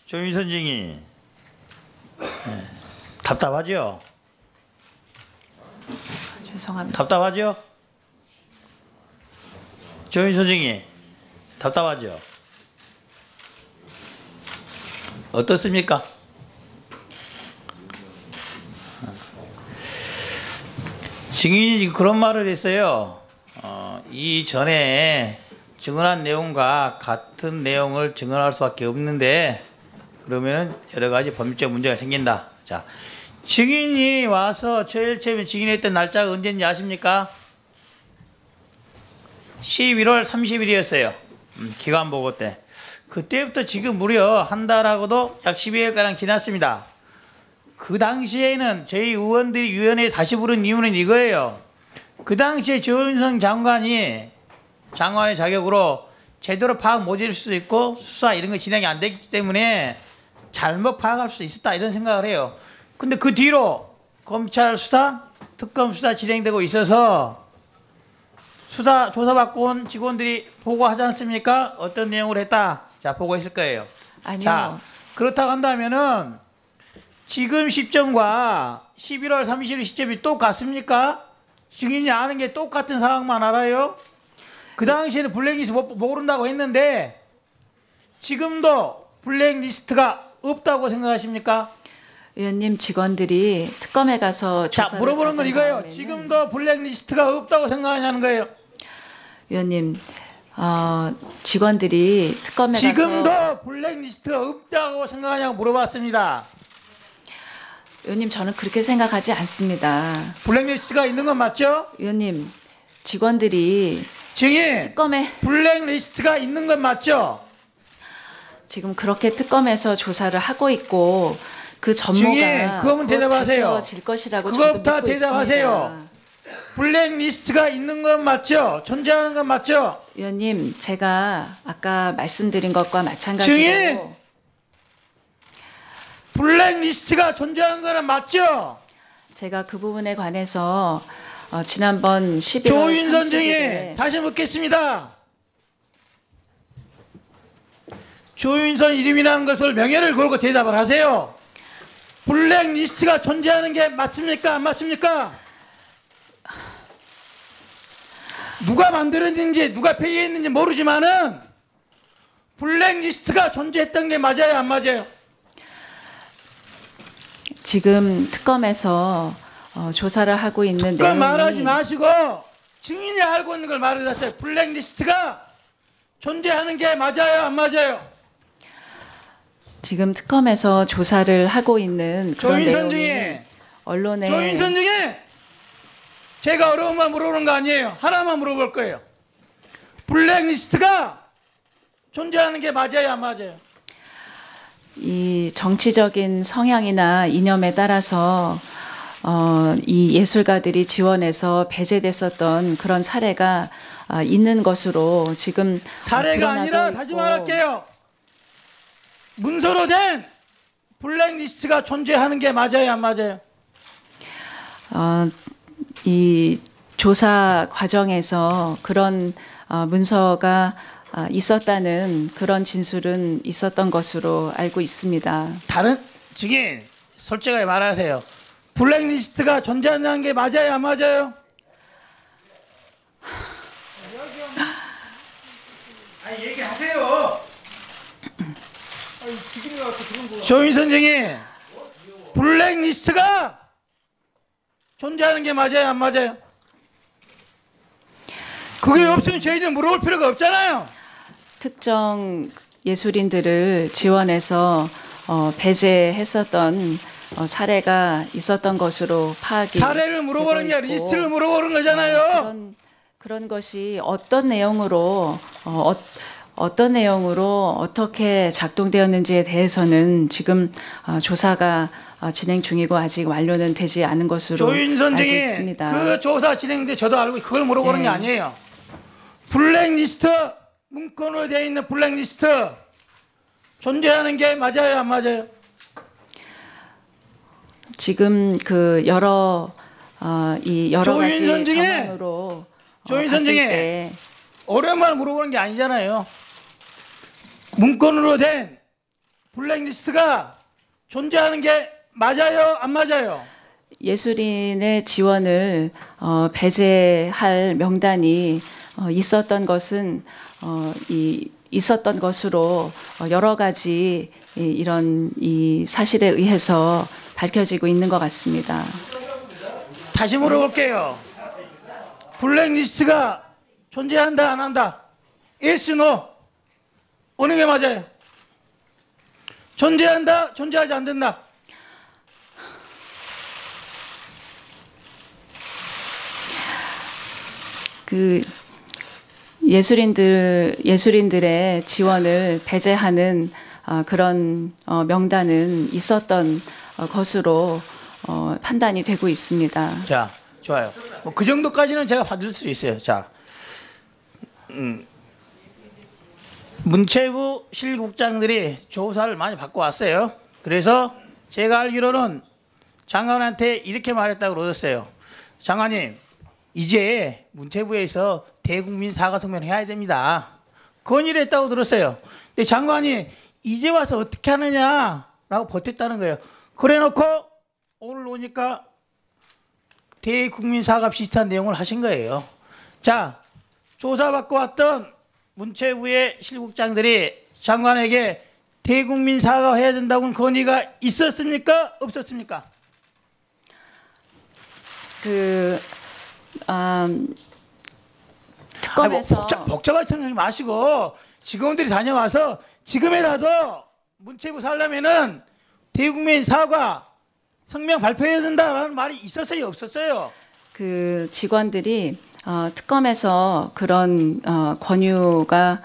조윤선 증인 답답하죠? 죄송합니다. 답답하죠? 조윤선 증인 답답하죠? 어떻습니까? 증인이 지금 그런 말을 했어요. 이전에 증언한 내용과 같은 내용을 증언할 수밖에 없는데 그러면은 여러 가지 법률적 문제가 생긴다. 자, 증인이 와서 제일 처음에 증인했던 날짜가 언제인지 아십니까? 11월 30일이었어요. 기관 보고 때. 그때부터 지금 무려 한 달하고도 약 12일가량 지났습니다. 그 당시에는 저희 의원들이 위원회에 다시 부른 이유는 이거예요. 그 당시에 조윤선 장관의 자격으로 제대로 파악 못 해줄 수도 있고 수사 이런 거 진행이 안 됐기 때문에 잘못 파악할 수 있었다 이런 생각을 해요. 근데 그 뒤로 검찰 수사, 특검 수사 진행되고 있어서 수사 조사받고 온 직원들이 보고하지 않습니까? 어떤 내용을 했다. 자, 보고했을 거예요. 아니요. 자, 그렇다고 한다면은 지금 시점과 11월 30일 시점이 똑같습니까? 증인이 아는 게 똑같은 상황만 알아요? 그 당시에는 블랙리스트 모른다고 했는데 지금도 블랙리스트가 없다고 생각하십니까? 의원님, 직원들이 특검에 가서 조사를 자, 물어보는 건 이거예요. 지금도 블랙리스트가 없다고 생각하냐는 거예요. 의원님, 직원들이 특검에 지금도 가서 블랙리스트가 없다고 생각하냐고 물어봤습니다. 의원님, 저는 그렇게 생각하지 않습니다. 블랙리스트가 있는 건 맞죠? 의원님, 직원들이 증인, 특검에 블랙리스트가 있는 건 맞죠? 지금 그렇게 특검에서 조사를 하고 있고 그 증인, 전모가 그거면 대답하세요. 질 것이라고 저도 그거부터 믿고 대답하세요. 있습니다. 블랙리스트가 있는 건 맞죠? 존재하는 건 맞죠? 의원님, 제가 아까 말씀드린 것과 마찬가지로 증인! 블랙리스트가 존재하는 거는 맞죠? 제가 그 부분에 관해서 지난번 11월 조윤선 30일에 증인 다시 묻겠습니다. 조윤선 이름이라는 것을 명예를 걸고 대답을 하세요. 블랙리스트가 존재하는 게 맞습니까? 안 맞습니까? 누가 만들었는지 누가 폐기했는지 모르지만은 블랙리스트가 존재했던 게 맞아요? 안 맞아요? 지금 특검에서 조사를 하고 있는 특검 말하지 내용이 마시고 증인이 알고 있는 걸 말해주세요. 블랙리스트가 존재하는 게 맞아요? 안 맞아요? 지금 특검에서 조사를 하고 있는 그런 조윤선 내용이 증인, 언론에 조윤선 증인, 제가 어려운 말 물어보는 거 아니에요. 하나만 물어볼 거예요. 블랙리스트가 존재하는 게 맞아요? 안 맞아요? 이 정치적인 성향이나 이념에 따라서 이 예술가들이 지원해서 배제됐었던 그런 사례가 있는 것으로 지금 사례가 드러나고 아니라 있고, 다시 말할게요. 문서로 된 블랙리스트가 존재하는 게 맞아요? 안 맞아요? 이 조사 과정에서 그런 문서가 있었다는 그런 진술은 있었던 것으로 알고 있습니다. 다른 증인 솔직하게 말하세요. 블랙리스트가 존재하는 게 맞아요? 안 맞아요? 아니 얘기하세요. 조윤선 증인, 블랙리스트가 존재하는 게 맞아요? 안 맞아요? 그게 없으면 저희들 물어볼 필요가 없잖아요. 특정 예술인들을 지원해서 배제했었던 사례가 있었던 것으로 파악이 사례를 물어보는 게 아니라 리스트를 물어보는 거잖아요. 그런 것이 어떤 내용으로 어떻게 작동되었는지에 대해서는 지금 조사가 진행 중이고 아직 완료는 되지 않은 것으로 조윤선 알고 증인, 있습니다. 그 조사 진행돼 저도 알고 그걸 물어보는 게 아니에요. 블랙리스트 문건으로 되어 있는 블랙리스트 존재하는 게 맞아요? 안 맞아요? 지금 그 여러 가지 조윤선 증인, 정황으로 조윤선 봤을 증인, 때 어려운 말 물어보는 게 아니잖아요. 문건으로 된 블랙리스트가 존재하는 게 맞아요, 안 맞아요? 예술인의 지원을 배제할 명단이 있었던 것은 있었던 것으로 여러 가지 이런 이 사실에 의해서 밝혀지고 있는 것 같습니다. 다시 물어볼게요. 블랙리스트가 존재한다, 안 한다? Yes, no? 어느 게 맞아요? 존재한다, 존재하지 않는다? 그 예술인들의 지원을 배제하는 그런 명단은 있었던 것으로 판단이 되고 있습니다. 자, 좋아요. 뭐 그 정도까지는 제가 받을 수 있어요. 자, 문체부 실국장들이 조사를 많이 받고 왔어요. 그래서 제가 알기로는 장관한테 이렇게 말했다고 그러셨어요. 장관님, 이제 문체부에서 대국민 사과 성명을 해야 됩니다. 건의를 했다고 들었어요. 근데 장관이 이제 와서 어떻게 하느냐라고 버텼다는 거예요. 그래 놓고 오늘 오니까 대국민 사과 비슷한 내용을 하신 거예요. 자, 조사받고 왔던 문체부의 실국장들이 장관에게 대국민 사과해야 된다고는 건의가 있었습니까? 없었습니까? 특검에서 복잡한 생각하지 마시고 직원들이 다녀와서 지금이라도 문체부 살려면은 대국민 사과 성명 발표해야 된다라는 말이 있었어요, 없었어요? 그 직원들이 특검에서 그런 권유가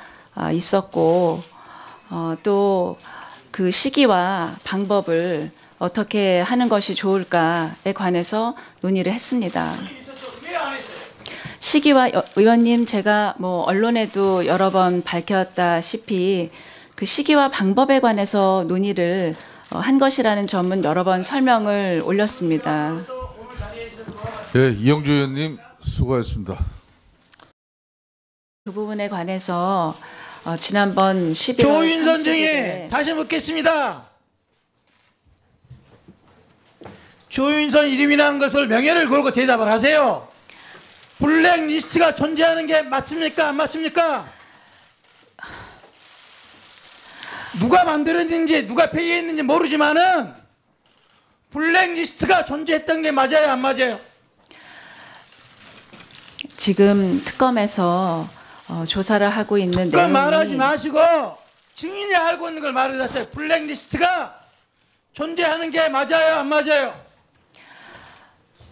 있었고 또 그 시기와 방법을 어떻게 하는 것이 좋을까에 관해서 논의를 했습니다. 왜 안 했어요? 시기와 의원님 제가 뭐 언론에도 여러 번 밝혔다시피 그 시기와 방법에 관해서 논의를 한 것이라는 점은 여러 번 설명을 올렸습니다. 네, 이영주 의원님 수고하셨습니다. 그 부분에 관해서 지난번 11월 조윤선 30일에 증인 다시 묻겠습니다. 조윤선 이름이라는 것을 명예를 걸고 대답을 하세요. 블랙리스트가 존재하는 게 맞습니까? 안 맞습니까? 누가 만들었는지 누가 폐기했는지 모르지만은 블랙리스트가 존재했던 게 맞아요, 안 맞아요? 지금 특검에서 조사를 하고 있는 특검 내용이 말하지 마시고 증인이 알고 있는 걸 말해주세요. 블랙리스트가 존재하는 게 맞아요, 안 맞아요?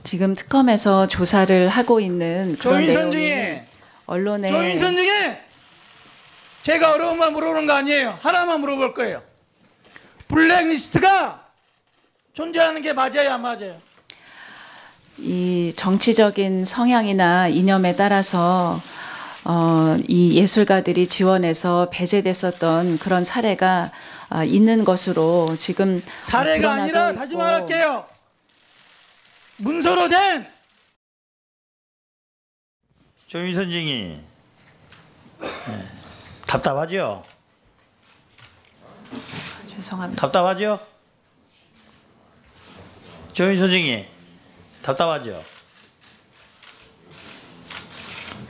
지금 특검에서 조사를 하고 있는 그런 조윤선 내용이 증인, 언론에 조윤선 증인, 제가 어려운 말 물어보는 거 아니에요. 하나만 물어볼 거예요. 블랙리스트가 존재하는 게 맞아요, 안 맞아요? 이 정치적인 성향이나 이념에 따라서 이 예술가들이 지원해서 배제됐었던 그런 사례가 있는 것으로 지금 사례가 드러나고 아니라 있고 다시 말할게요. 문서로 된 조윤선 증인 답답하죠? 죄송합니다. 답답하죠? 조윤선 증인 답답하죠?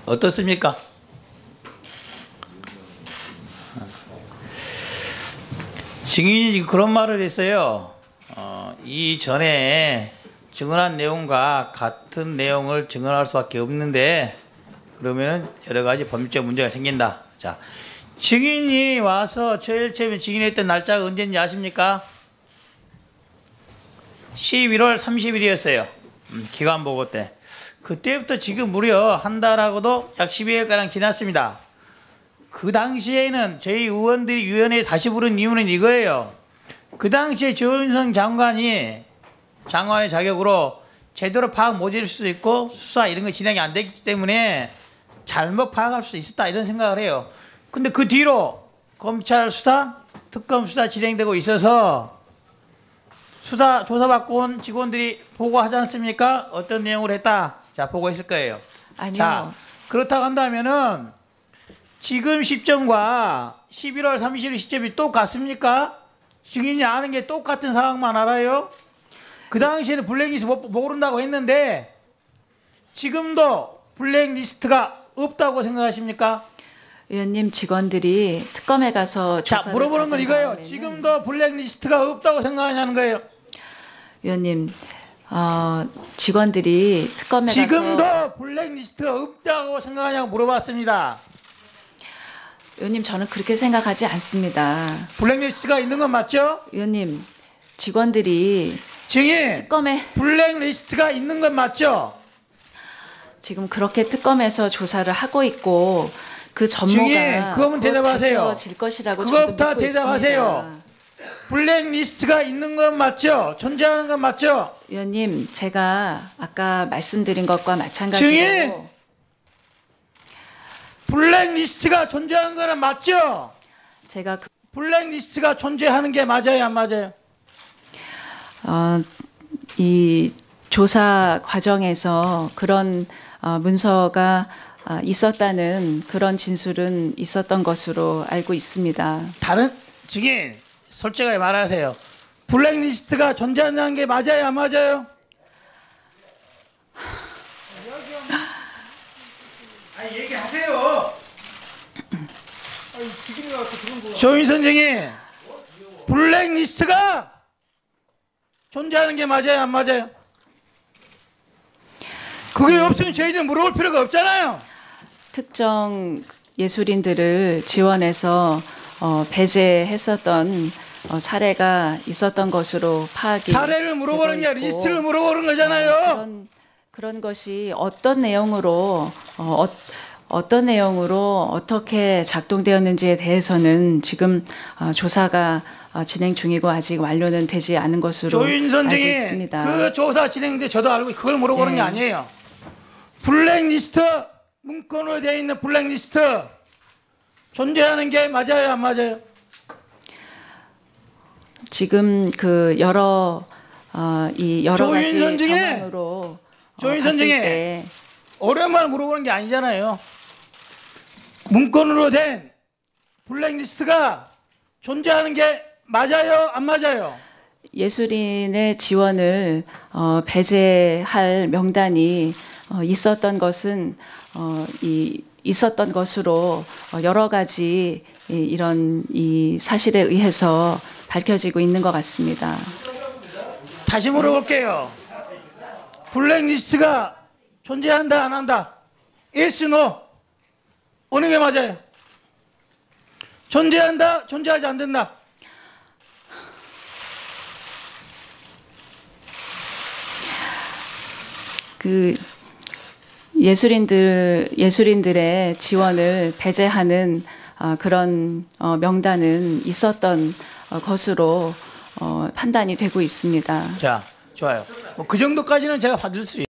어떻습니까? 증인이 지금 그런 말을 했어요. 이전에 증언한 내용과 같은 내용을 증언할 수밖에 없는데 그러면은 여러 가지 법률적 문제가 생긴다. 자, 증인이 와서 제일 처음에 증인했던 날짜가 언제인지 아십니까? 11월 30일이었어요. 기관 보고 때. 그때부터 지금 무려 한 달하고도 약 12일가량 지났습니다. 그 당시에는 저희 의원들이 위원회에 다시 부른 이유는 이거예요. 그 당시에 조윤선 장관의 자격으로 제대로 파악 못 해줄 수도 있고 수사 이런 거 진행이 안 됐기 때문에 잘못 파악할 수 있었다 이런 생각을 해요. 근데 그 뒤로 검찰 수사, 특검 수사 진행되고 있어서 수사 조사받고 온 직원들이 보고하지 않습니까? 어떤 내용을 했다. 자, 보고했을 거예요. 아니요. 자, 그렇다고 한다면은 지금 시점과 11월 30일 시점이 똑같습니까? 증인이 아는 게 똑같은 상황만 알아요? 그 당시에는 블랙리스트 모른다고 했는데 지금도 블랙리스트가 없다고 생각하십니까? 의원님, 직원들이 특검에 가서 자, 조사를 물어보는 건 받은 이거예요. 다음에는- 지금도 블랙리스트가 없다고 생각하냐는 거예요. 의원님, 직원들이 특검에 가서 지금도 블랙리스트가 없다고 생각하냐고 물어봤습니다. 의원님, 저는 그렇게 생각하지 않습니다. 블랙리스트가 있는 건 맞죠? 의원님, 직원들이 증인, 특검에 블랙리스트가 있는 건 맞죠? 지금 그렇게 특검에서 조사를 하고 있고 그 증인, 전모가 그거면 대답하세요. 질 것이라고 저도 그것부터 믿고 대답하세요. 있습니다. 블랙리스트가 있는 건 맞죠? 존재하는 건 맞죠? 의원님, 제가 아까 말씀드린 것과 마찬가지로 증인! 블랙리스트가 존재하는 거는 맞죠? 제가 블랙리스트가 존재하는 게 맞아요, 안 맞아요? 이 조사 과정에서 그런 문서가 있었다는 그런 진술은 있었던 것으로 알고 있습니다. 다른 증인 솔직하게 말하세요. 블랙리스트가 존재하는 게 맞아요, 안 맞아요? 아니 얘기하세요. 조인선 증인, 블랙리스트가 존재하는 게 맞아요, 안 맞아요? 그게 없으면 저희들 물어볼 필요가 없잖아요. 특정 예술인들을 지원해서 배제했었던 사례가 있었던 것으로 파악이 사례를 물어보는 게 되고 아니라 있고, 리스트를 물어보는 거잖아요. 그런 것이 어떤 내용으로 어떻게 작동되었는지에 대해서는 지금 조사가 진행 중이고 아직 완료는 되지 않은 것으로 조인선 알고 증인 있습니다. 그 조사 진행돼 저도 알고 그걸 물어보는 게 네. 아니에요. 블랙리스트 문건으로 되어 있는 블랙리스트 존재하는 게 맞아요, 안 맞아요? 지금 그 여러 가지 조인선 증인! 정황으로 조인선 봤을 증인! 때 어려운 물어보는 게 아니잖아요. 문건으로 된 블랙리스트가 존재하는 게 맞아요, 안 맞아요? 예술인의 지원을 배제할 명단이 있었던 것은 있었던 것으로 여러 가지 이런 이 사실에 의해서 밝혀지고 있는 것 같습니다. 다시 물어볼게요. 블랙리스트가 존재한다, 안 한다? Yes, no? 어느 게 맞아요? 존재한다, 존재하지 않는다? 그 예술인들의 지원을 배제하는 그런 명단은 있었던 것으로 판단이 되고 있습니다. 자, 좋아요. 뭐 그 정도까지는 제가 받을 수 있어요.